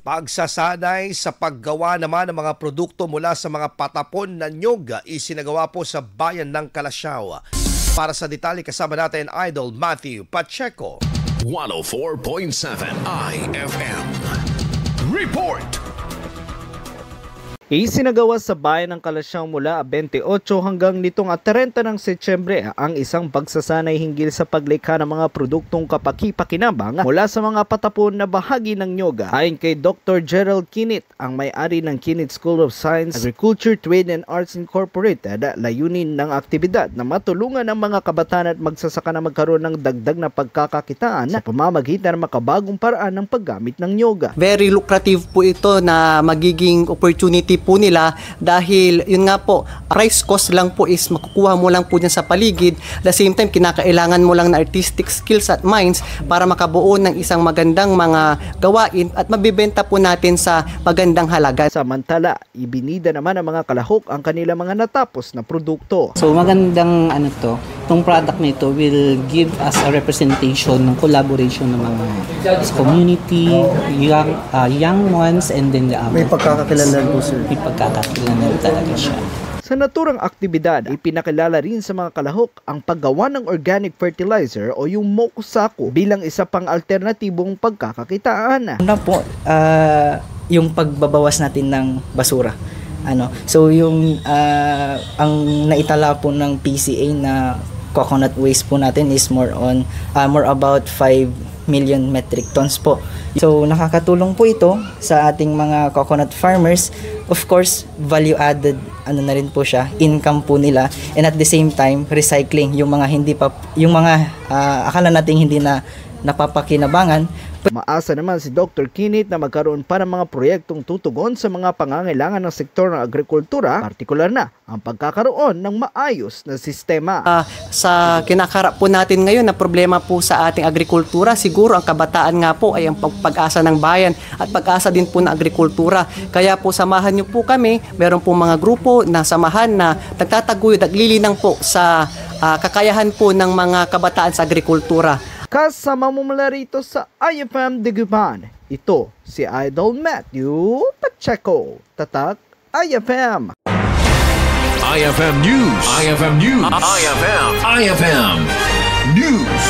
Pagsasanay sa paggawa naman ng mga produkto mula sa mga patapon na nyog isinagawa po sa bayan ng Calasiao. Para sa detalye kasama natin Idol Matthew Pacheco. 104.7 IFM Report. Isinagawa sa bayan ng Calasiao mula 28 hanggang nitong 30 ng Setyembre ang isang pagsasanay hinggil sa paglikha ng mga produktong kapaki-pakinabang mula sa mga patapon na bahagi ng nyoga. Ayon kay Dr. Gerald Kinit, ang may-ari ng Kinit School of Science, Agriculture, Trade and Arts Incorporated, layunin ng aktibidad na matulungan ang mga kabataan at magsasaka na magkaroon ng dagdag na pagkakakitaan sa pamamagitan ng makabagong paraan ng paggamit ng nyoga. Very lucrative po ito na magiging opportunity po nila dahil yun nga po, price cost lang po is makukuha mo lang po dyan sa paligid. At the same time, kinakailangan mo lang na artistic skills at minds para makabuo ng isang magandang mga gawain at mabibenta po natin sa magandang halaga. Samantala, ibinida naman ng mga kalahok ang kanilang mga natapos na produkto. So magandang itong product na ito will give us a representation ng collaboration ng mga community, young ones, and then the may pagkakakilanlan po sir. May pagkakakilanlan talaga siya. Sa naturang aktibidad, ipinakilala rin sa mga kalahok ang paggawa ng organic fertilizer o yung mokusako bilang isa pang alternatibong pagkakakitaan. Una po, yung pagbabawas natin ng basura. So yung ang naitala po ng PCA na coconut waste po natin is more about 5 million metric tons po. So nakakatulong po ito sa ating mga coconut farmers. Of course, value added na rin po siya, income po nila, and at the same time recycling yung mga akala nating hindi na napapakinabangan. Maasa naman si Dr. Kinit na magkaroon pa ng mga proyektong tutugon sa mga pangangailangan ng sektor ng agrikultura, partikular na ang pagkakaroon ng maayos na sistema. Sa kinakarap po natin ngayon na problema po sa ating agrikultura, siguro ang kabataan nga po ay ang pag-asa ng bayan at pag-asa din po ng agrikultura. Kaya po samahan niyo po kami, meron po mga grupo na samahan na nagtataguyod at lilinang po sa kakayahan po ng mga kabataan sa agrikultura. Kasama mo mula rito sa IFM Dagupan, ito si Idol Matthew Pacheco, Tatak IFM. IFM News. IFM News. IFM News.